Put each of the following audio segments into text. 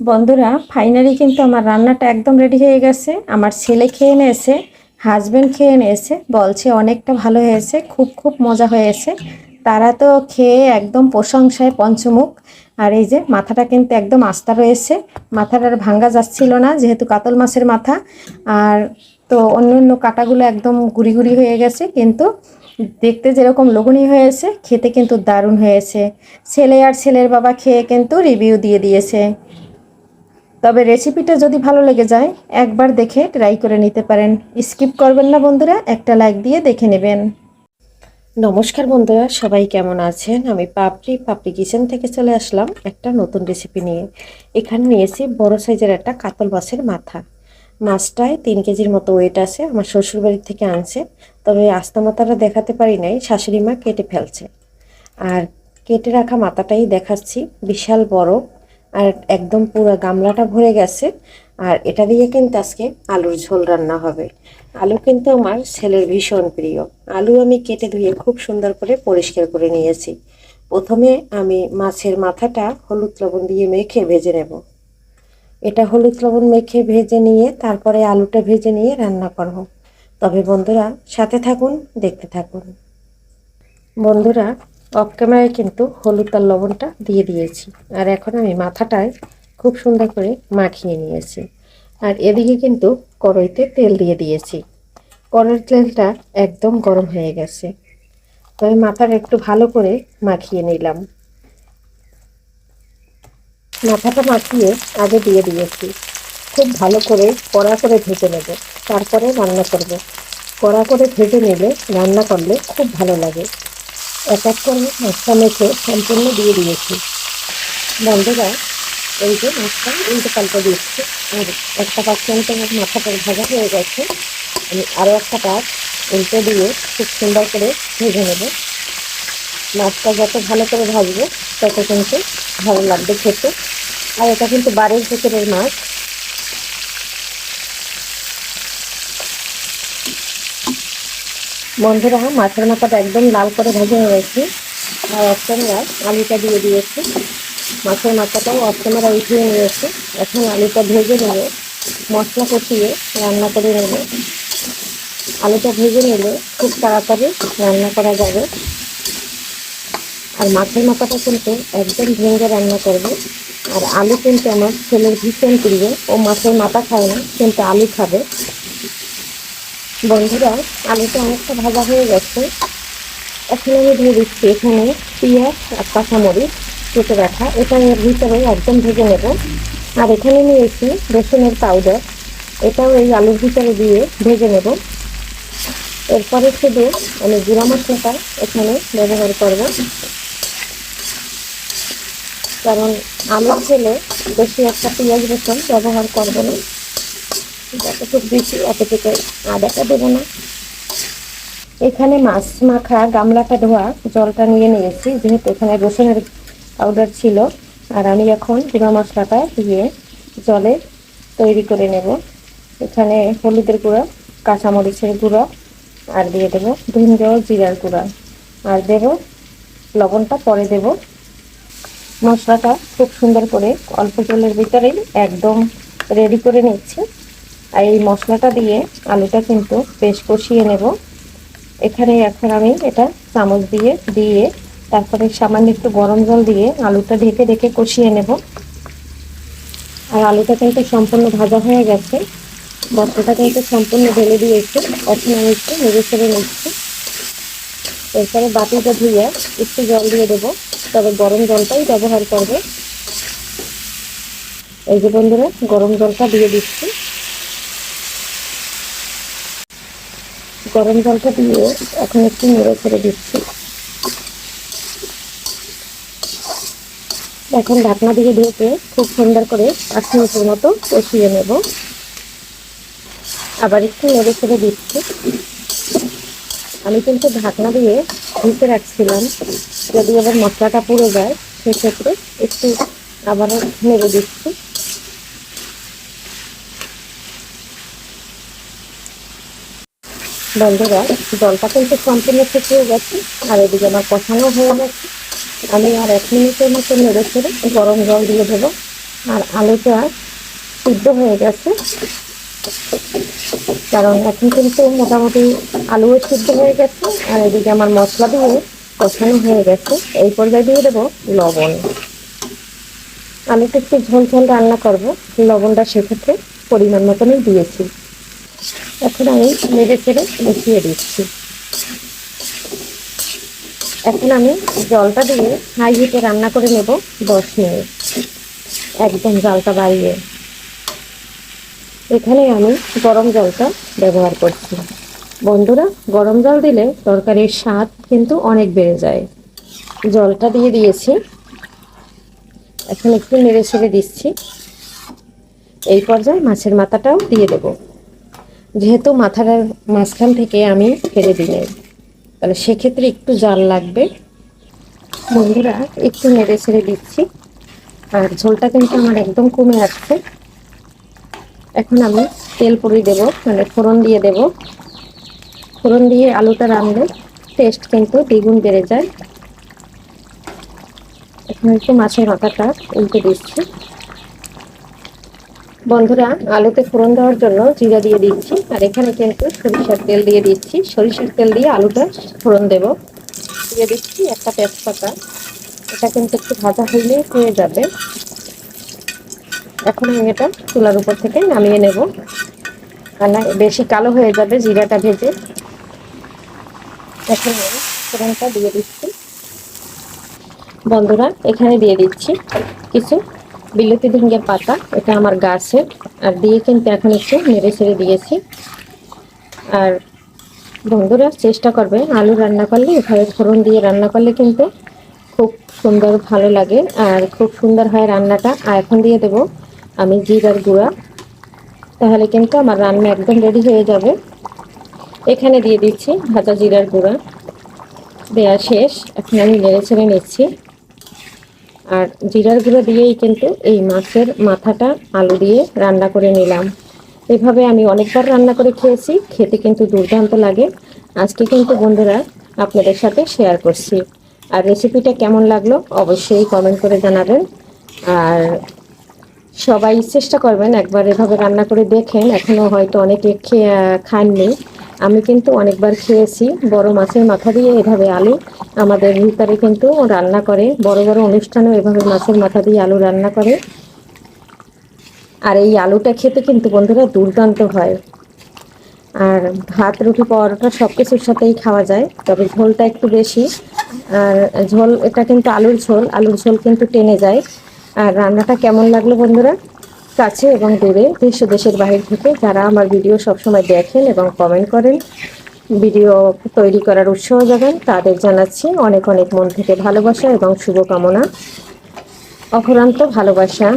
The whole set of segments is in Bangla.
বন্ধুরা, ফাইনালি কিন্তু আমার রান্নাটা একদম রেডি হয়ে গেছে। আমার ছেলে খেয়ে নিয়েছে, হাজবেন্ড খেয়ে নিয়েছে, বলছে অনেকটা ভালো হয়েছে, খুব খুব মজা হয়েছে। তারা তো খেয়ে একদম প্রশংসায় পঞ্চমুখ। আর এই যে মাথাটা কিন্তু একদম আস্তা রয়েছে, মাথাটা আর ভাঙ্গা যাচ্ছিল না যেহেতু কাতল মাছের মাথা। আর তো অন্য অন্য কাটাগুলো একদম গুড়ি গুড়ি হয়ে গেছে, কিন্তু দেখতে যেরকম লোভনীয় হয়েছে, খেতে কিন্তু দারুণ হয়েছে। ছেলে আর ছেলের বাবা খেয়ে কিন্তু রিভিউ দিয়ে দিয়েছে। তবে রেসিপিটা যদি ভালো লেগে যায়, একবার দেখে ট্রাই করে নিতে পারেন। স্কিপ করবেন না বন্ধুরা, একটা লাইক দিয়ে দেখে নেবেন। নমস্কার বন্ধুরা, সবাই কেমন আছেন? আমি পাপড়ি কিচেন থেকে চলে আসলাম একটা নতুন রেসিপি নিয়ে। এখানে নিয়েছি বড় সাইজের একটা কাতল মাছের মাথা। মাছটায় 3 কেজির মতো ওয়েট আছে, আমার শ্বশুরবাড়ির থেকে আনছে। তবে আস্তা মাথাটা দেখাতে পারি নাই, শাশুড়ি মা কেটে ফেলছে। আর কেটে রাখা মাথাটাই দেখাচ্ছি, বিশাল বড়। আর একদম পুরো গামলাটা ভরে গেছে। আর এটা দিয়ে কিন্তু আজকে আলুর ঝোল রান্না হবে। আলু কিন্তু আমার ছেলের ভীষণ প্রিয়। আলু আমি কেটে ধুয়ে খুব সুন্দর করে পরিষ্কার করে নিয়েছি। প্রথমে আমি মাছের মাথাটা হলুদ লবণ দিয়ে মেখে ভেজে নেব। এটা হলুদ লবণ মেখে ভেজে নিয়ে তারপরে আলুটা ভেজে নিয়ে রান্না করব। তবে বন্ধুরা সাথে থাকুন, দেখতে থাকুন। বন্ধুরা, অফ ক্যামেরায় কিন্তু হলুদ আর লবণটা দিয়ে দিয়েছি। আর এখন আমি মাথাটায় খুব সুন্দর করে মাখিয়ে নিয়েছি। আর এদিকে কিন্তু কড়াইতে তেল দিয়ে দিয়েছি। কড়াইয়ের তেলটা একদম গরম হয়ে গেছে। তবে মাথাটা একটু ভালো করে মাখিয়ে নিলাম। মাথাটা মাখিয়ে আগে দিয়ে দিয়েছি। খুব ভালো করে কড়া করে ভেজে নেব, তারপরে রান্না করব। কড়া করে ভেজে নিলে রান্না করলে খুব ভালো লাগে। এক এক করে মাছটা মেখে সম্পূর্ণ দিয়ে দিয়েছি। বন্ধুরা, এই যে মাছটা উল্টে পাল্টে দিচ্ছি। আর একটা পাশ কিন্তু মাথাটা ভাজা হয়ে গেছে। আমি আরও একটা পাশ উল্টে দিয়ে খুব সুন্দর করে ভেজে নেব। মাছটা যত ভালো করে ভাজবো তত কিন্তু ভালো লাগবে খেতে। আর এটা কিন্তু বাড়ির ভিতরের মাছ। বন্ধুরা, মাছের মাথাটা একদম লাল করে ভাজা হয়ে গেছে। আর অফ ক্যামেরা আলুটা দিয়ে দিয়েছি। মাছের মাথাটাও অফ ক্যামেরা উঠিয়ে নিয়েছি। এখন আলুটা ভেজে নেবে, মশলা কষিয়ে রান্না করে নেবে। আলুটা ভেজে নিলে খুব তাড়াতাড়ি রান্না করা যাবে। আর মাছের মাথাটা কিন্তু একদম ভেঙে রান্না করবে। আর আলু কিন্তু আমার ছেলের ভীষণ প্রিয়। ও মাছের মাথা খায় না, কিন্তু আলু খাবে। বন্ধুরা, আলুটা অনেকটা ভাজা হয়ে গেছে। এখন আমি দিয়ে দিচ্ছি এখানে পেঁয়াজ আর কাঁচামরিচ কেটে রাখা। এটা এর ভিতরে একদম ভেজে নেব। আর এখানে নিয়েছি রসুনের পাউডার, এটাও এই আলুর ভিতরে দিয়ে ভেজে নেব। এরপরে শুধু আমি জিরা মশলাটা এখানে ব্যবহার করব, কারণ আলুর ঝোলে বেশি একটা পেঁয়াজ রসুন ব্যবহার করব না। যতটুকু দিচ্ছি অতটুকু আদাটা দেবো না। এখানে মাছ মাখা গামলাটা ধোয়া জলটা নিয়ে নিয়েছি, যেহেতু এখানে রসুনের পাউডার ছিল। আর আমি এখন গুঁড়া মশলাটা দিয়ে জলে তৈরি করে নেব। এখানে হলুদের গুঁড়া, কাঁচামরিচের গুঁড়া, আর দিয়ে দেবো ধনে জিরার গুঁড়া, আর দেব লবণটা পরে দেব। মশলাটা খুব সুন্দর করে অল্প জলের ভিতরেই একদম রেডি করে নিচ্ছি। আর এই মশলাটা দিয়ে আলুটা কিন্তু বেশ কষিয়ে নেব। এখানে এখন আমি এটা চামচ দিয়ে দিয়ে তারপরে সামান্য একটু গরম জল দিয়ে আলুটা ঢেকে ঢেকে কষিয়ে নেব। আর আলুটা কিন্তু সম্পূর্ণ ভাজা হয়ে গেছে। মশলাটা কিন্তু সম্পূর্ণ ঢেলে দিয়েছি। এখন আমি একটু নেড়ে চেড়ে নিচ্ছি। এরপরে বাটিটা ধুয়ে একটু জল দিয়ে দেবো, তবে গরম জলটাই ব্যবহার করবে। এই যে বন্ধুরা, গরম জলটা দিয়ে দিচ্ছি। গরম জলটা দিয়ে এখন একটু নেড়ে ছেড়ে দিচ্ছি। এখন ঢাকনা দিয়ে ঢেকে খুব সুন্দর করে 5 মিনিটের মতো কষিয়ে নেব। আবার একটু নেড়ে ছেড়ে দিচ্ছি। আমি কিন্তু ঢাকনা দিয়ে ঢেকে রাখছিলাম, যদি আবার মশলাটা পুড়ে যায় সেক্ষেত্রে একটু আবারও নেড়ে দিচ্ছি। বন্ধুরা, জলটা কিন্তু সম্পূর্ণ শুকিয়ে গেছে। আর এদিকে আমার কষানো হয়ে গেছে। আমি আর 1 মিনিটের মতো নেড়ে ছেড়ে গরম জল দিয়ে দেবো। আর আলুটা সিদ্ধ হয়ে গেছে, কারণ এখন কিন্তু মোটামুটি আলুও সিদ্ধ হয়ে গেছে। আর এদিকে আমার মশলা দিয়ে কষানো হয়ে গেছে। এই পর্যায়ে দিয়ে দেবো লবণ। আলুটা একটু ঝোল ঝোল রান্না করব, লবণটা সেক্ষেত্রে পরিমাণ মতনই দিয়েছি। এখন আমি নেড়ে চেড়ে মিশিয়ে দিচ্ছি। এখন আমি জলটা দিয়ে হাই হিটে রান্না করে নেব 10 মিনিট, একদম জালটা বাড়িয়ে। এখানে আমি গরম জলটা ব্যবহার করছি। বন্ধুরা, গরম জল দিলে তরকারির স্বাদ কিন্তু অনেক বেড়ে যায়। জলটা দিয়ে দিয়েছি, এখন একটু নেড়ে ছেড়ে দিচ্ছি। এই পর্যায়ে মাছের মাথাটাও দিয়ে দেব, যেহেতু মাথাটার মাঝখান থেকে আমি ফেলে দিই, তাহলে সেক্ষেত্রে একটু জাল লাগবে। বন্ধুরা, একটু নেড়ে ছেড়ে দিচ্ছি, আর ঝোলটা কিন্তু আমার একদম কমে আসছে। এখন আমি তেল পুরি দেব, মানে ফোড়ন দিয়ে দেব। ফোড়ন দিয়ে আলুটা রান্নার টেস্ট কিন্তু দ্বিগুণ বেড়ে যায়। এখন একটু মাছের মাথাটা উল্টে দিচ্ছি। বন্ধুরা, আলুতে ফোড়ন দেওয়ার জন্য জিরা দিয়ে দিচ্ছি, আর এখানে কিন্তু সরিষার তেল দিয়ে দিচ্ছি। সরিষার তেল দিয়ে আলুটা ফোড়ন দেব। দিয়ে দিচ্ছি একটা তেজপাতা, এটা কিন্তু একটু ভাজা হইলেই হয়ে যাবে। এখন আমি এটা চুলার উপর থেকে নামিয়ে নেব, আর না বেশি কালো হয়ে যাবে জিরাটা ভেজে। এখন আমি ফোড়নটা দিয়ে দিচ্ছি। বন্ধুরা, এখানে দিয়ে দিচ্ছি কিছু বিলেতি ঝিঙ্গের পাতা, এটা আমার গাছের, আর দিয়ে কিন্তু এখন একটু নেড়ে ছেড়ে দিয়েছি। আর বন্ধুরা, চেষ্টা করবে আলু রান্না করলে এভাবে ফোড়ন দিয়ে রান্না করলে কিন্তু খুব সুন্দর ভালো লাগে, আর খুব সুন্দর হয় রান্নাটা। আর এখন দিয়ে দেব আমি জিরার গুঁড়া, তাহলে কিন্তু আমার রান্না একদম রেডি হয়ে যাবে। এখানে দিয়ে দিচ্ছি ভাজা জিরার গুঁড়া, দেওয়া শেষ। এখন আমি নেড়ে ছেড়ে নিচ্ছি। আর জিরার গুঁড়ো দিয়েই কিন্তু এই মাছের মাথাটা আলু দিয়ে রান্না করে নিলাম। এভাবে আমি অনেকবার রান্না করে খেয়েছি, খেতে কিন্তু দুর্দান্ত লাগে। আজকে কিন্তু বন্ধুরা আপনাদের সাথে শেয়ার করছি। আর রেসিপিটা কেমন লাগলো অবশ্যই কমেন্ট করে জানাবেন। আর সবাই চেষ্টা করবেন একবার এভাবে রান্না করে দেখেন। এখনও হয়তো অনেকে খাননি, আমি কিন্তু অনেকবার খেয়েছি। বড় মাছের মাথা দিয়ে এভাবে আলু আমাদের ভিতরে কিন্তু রান্না করে, বড় বড় অনুষ্ঠানেও এভাবে মাছের মাথা দিয়ে আলু রান্না করে। আর এই আলুটা খেতে কিন্তু বন্ধুরা দুর্দান্ত হয়। আর ভাত, রুটি, পরোটা সব কিছুর সাথেই খাওয়া যায়, তবে ঝোলটা একটু বেশি। আর ঝোল, এটা কিন্তু আলুর ঝোল, আলুর ঝোল কিন্তু টেনে যায়। আর রান্নাটা কেমন লাগলো বন্ধুরা, কাছে এবং দূরে, দেশ ও দেশের বাইরে থেকে যারা আমার ভিডিও সবসময় দেখেন এবং কমেন্ট করেন, ভিডিও তৈরি করার উৎসাহ জাগান, তাদের জানাচ্ছি অনেক অনেক মন থেকে ভালোবাসা এবং শুভকামনা। অফুরন্ত ভালোবাসা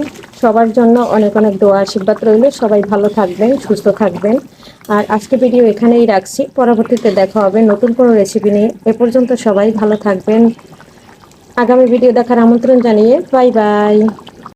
সবার জন্য, অনেক অনেক দোয়া আশীর্বাদ রইল। সবাই ভালো থাকবেন, সুস্থ থাকবেন। আর আজকে ভিডিও এখানেই রাখছি, পরবর্তীতে দেখা হবে নতুন কোনো রেসিপি নিয়ে। এ পর্যন্ত সবাই ভালো থাকবেন। আগামী ভিডিও দেখার আমন্ত্রণ জানিয়ে বাই বাই।